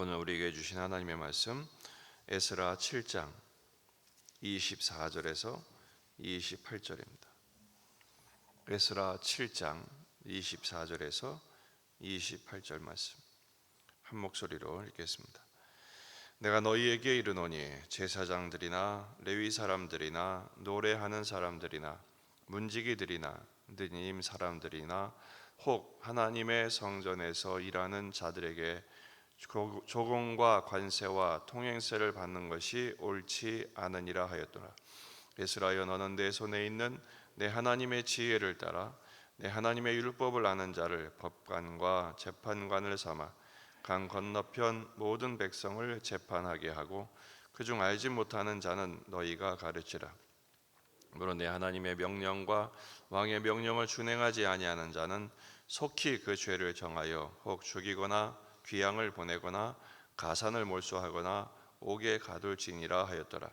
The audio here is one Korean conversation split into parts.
오늘 우리에게 주신 하나님의 말씀 에스라 7장 24절에서 28절입니다. 에스라 7장 24절에서 28절 말씀 한 목소리로 읽겠습니다. 내가 너희에게 이르노니 제사장들이나 레위 사람들이나 노래하는 사람들이나 문지기들이나 느님 사람들이나 혹 하나님의 성전에서 일하는 자들에게 조공과 관세와 통행세를 받는 것이 옳지 않으니라 하였더라. 에스라여, 너는 내 손에 있는 내 하나님의 지혜를 따라 내 하나님의 율법을 아는 자를 법관과 재판관을 삼아 강 건너편 모든 백성을 재판하게 하고 그중 알지 못하는 자는 너희가 가르치라. 물론 내 하나님의 명령과 왕의 명령을 준행하지 아니하는 자는 속히 그 죄를 정하여 혹 죽이거나 귀양을 보내거나 가산을 몰수하거나 옥에 가둘지니라 하였더라.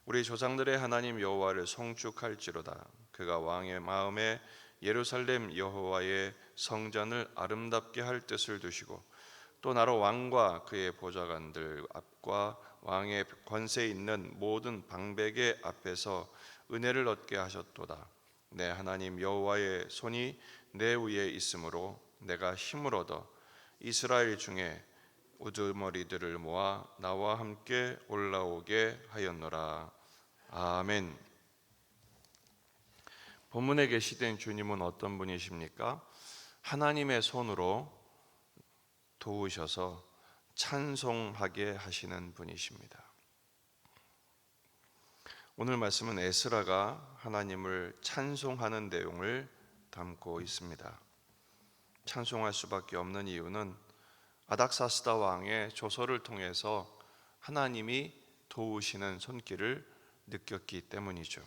우리 조상들의 하나님 여호와를 송축할지로다. 그가 왕의 마음에 예루살렘 여호와의 성전을 아름답게 할 뜻을 두시고 또 나로 왕과 그의 보좌관들 앞과 왕의 권세 있는 모든 방백의 앞에서 은혜를 얻게 하셨도다. 내 하나님 여호와의 손이 내 위에 있으므로 내가 힘을 얻어 이스라엘 중에 우두머리들을 모아 나와 함께 올라오게 하였노라. 아멘. 본문에 계시된 주님은 어떤 분이십니까? 하나님의 손으로 도우셔서 찬송하게 하시는 분이십니다. 오늘 말씀은 에스라가 하나님을 찬송하는 내용을 담고 있습니다. 찬송할 수밖에 없는 이유는 아닥사스다 왕의 조서를 통해서 하나님이 도우시는 손길을 느꼈기 때문이죠.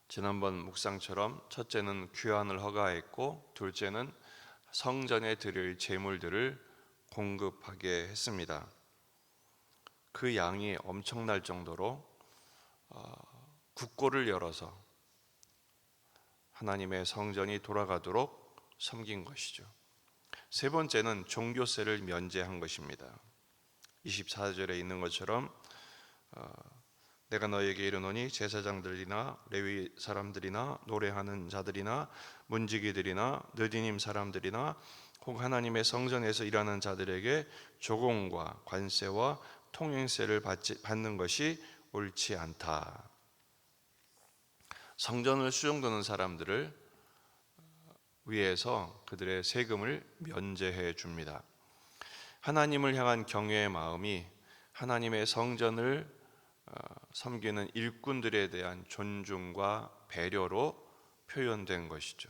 지난번 묵상처럼 첫째는 귀환을 허가했고 둘째는 성전에 드릴 제물들을 공급하게 했습니다. 그 양이 엄청날 정도로 국고를 열어서 하나님의 성전이 돌아가도록 섬긴 것이죠. 세 번째는 종교세를 면제한 것입니다. 24절에 있는 것처럼 내가 너에게 이르노니 제사장들이나 레위 사람들이나 노래하는 자들이나 문지기들이나 느디님 사람들이나 혹 하나님의 성전에서 일하는 자들에게 조공과 관세와 통행세를 받는 것이 옳지 않다. 성전을 수용도는 사람들을 위해서 그들의 세금을 면제해 줍니다. 하나님을 향한 경외의 마음이 하나님의 성전을 섬기는 일꾼들에 대한 존중과 배려로 표현된 것이죠.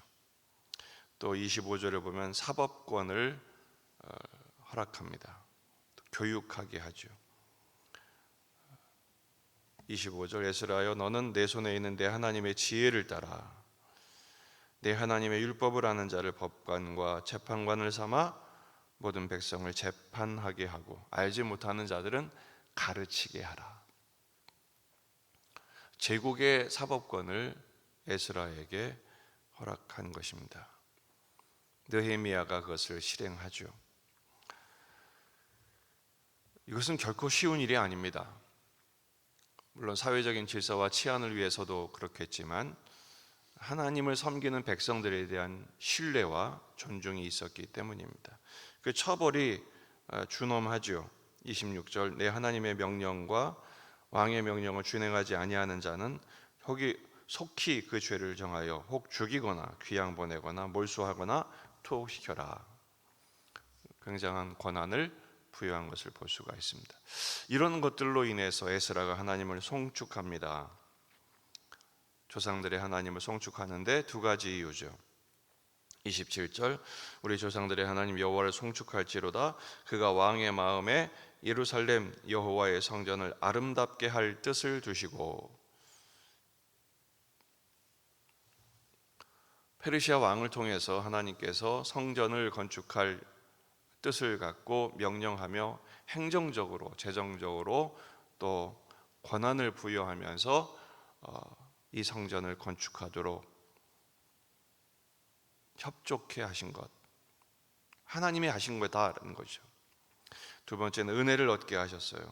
또 25절을 보면 사법권을 허락합니다. 교육하게 하죠. 25절 에스라여, 너는 내 손에 있는 내 하나님의 지혜를 따라 내 하나님의 율법을 아는 자를 법관과 재판관을 삼아 모든 백성을 재판하게 하고 알지 못하는 자들은 가르치게 하라. 제국의 사법권을 에스라에게 허락한 것입니다. 느헤미야가 그것을 실행하죠. 이것은 결코 쉬운 일이 아닙니다. 물론 사회적인 질서와 치안을 위해서도 그렇겠지만 하나님을 섬기는 백성들에 대한 신뢰와 존중이 있었기 때문입니다. 그 처벌이 준엄하죠. 26절 내 하나님의 명령과 왕의 명령을 준행하지 아니하는 자는 속히 그 죄를 정하여 혹 죽이거나 귀양 보내거나 몰수하거나 투옥시켜라. 굉장한 권한을 부여한 것을 볼 수가 있습니다. 이런 것들로 인해서 에스라가 하나님을 송축합니다. 조상들의 하나님을 송축하는데 두 가지 이유죠. 27절 우리 조상들의 하나님 여호와를 송축할지로다. 그가 왕의 마음에 예루살렘 여호와의 성전을 아름답게 할 뜻을 두시고, 페르시아 왕을 통해서 하나님께서 성전을 건축할 뜻을 갖고 명령하며 행정적으로 재정적으로 또 권한을 부여하면서 이 성전을 건축하도록 협족해 하신 것, 하나님이 하신 거다라는 거죠. 두 번째는 은혜를 얻게 하셨어요.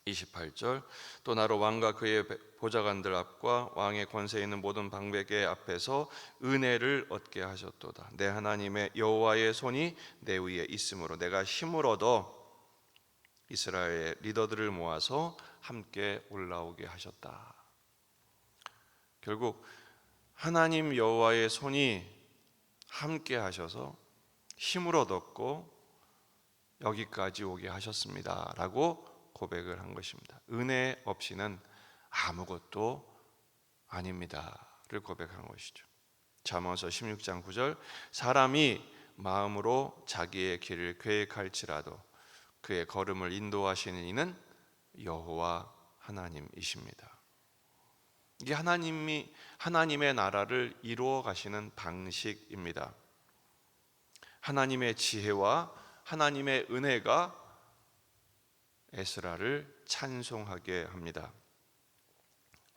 28절 또 나로 왕과 그의 보좌관들 앞과 왕의 권세에 있는 모든 방백의 앞에서 은혜를 얻게 하셨도다. 내 하나님의 여호와의 손이 내 위에 있으므로 내가 힘을 얻어 이스라엘의 리더들을 모아서 함께 올라오게 하셨다. 결국 하나님 여호와의 손이 함께 하셔서 힘을 얻었고 여기까지 오게 하셨습니다 라고 고백을 한 것입니다. 은혜 없이는 아무것도 아닙니다를 고백한 것이죠. 잠언서 16장 9절 사람이 마음으로 자기의 길을 계획할지라도 그의 걸음을 인도하시는 이는 여호와 하나님이십니다. 이게 하나님의 나라를 이루어 가시는 방식입니다. 하나님의 지혜와 하나님의 은혜가 에스라를 찬송하게 합니다.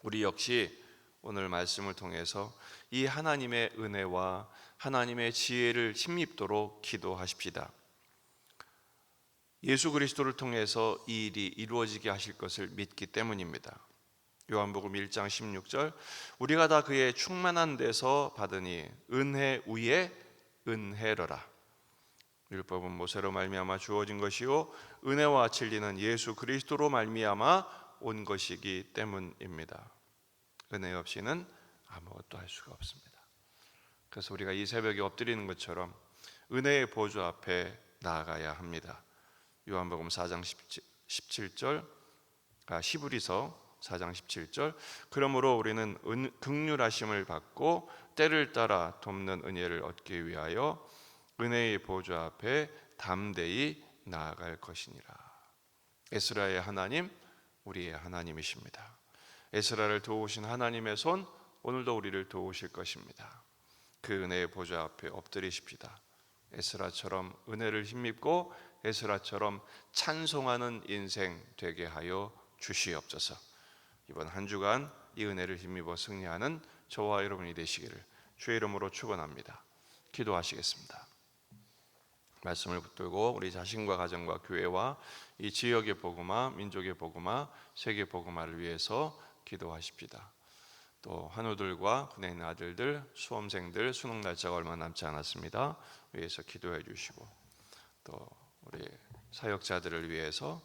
우리 역시 오늘 말씀을 통해서 이 하나님의 은혜와 하나님의 지혜를 힘입도록 기도하십시다. 예수 그리스도를 통해서 이 일이 이루어지게 하실 것을 믿기 때문입니다. 요한복음 1장 16절 우리가 다 그의 충만한 데서 받으니 은혜 위에 은혜로라. 율법은 모세로 말미암아 주어진 것이요 은혜와 진리는 예수 그리스도로 말미암아 온 것이기 때문입니다. 은혜 없이는 아무것도 할 수가 없습니다. 그래서 우리가 이 새벽에 엎드리는 것처럼 은혜의 보좌 앞에 나아가야 합니다. 요한복음 4장 17절 히브리서 4장 17절 그러므로 우리는 긍휼하심을 받고 때를 따라 돕는 은혜를 얻기 위하여 은혜의 보좌 앞에 담대히 나아갈 것이니라. 에스라의 하나님, 우리의 하나님이십니다. 에스라를 도우신 하나님의 손, 오늘도 우리를 도우실 것입니다. 그 은혜의 보좌 앞에 엎드리십시다. 에스라처럼 은혜를 힘입고 에스라처럼 찬송하는 인생 되게 하여 주시옵소서. 이번 한 주간 이 은혜를 힘입어 승리하는 저와 여러분이 되시기를 주의 이름으로 축원합니다. 기도하시겠습니다. 말씀을 붙들고 우리 자신과 가정과 교회와 이 지역의 복음화, 민족의 복음화, 세계 복음화를 위해서 기도하십시다. 또 환우들과 군에 있는 아들들, 수험생들 수능 날짜가 얼마 남지 않았습니다. 위해서 기도해 주시고 또 우리 사역자들을 위해서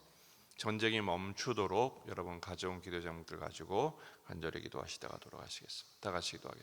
전쟁이 멈추도록 여러분 가져온 기도 제목들 가지고 간절히 기도하시다가 돌아가시겠습니다. 다 같이 기도하겠습니다.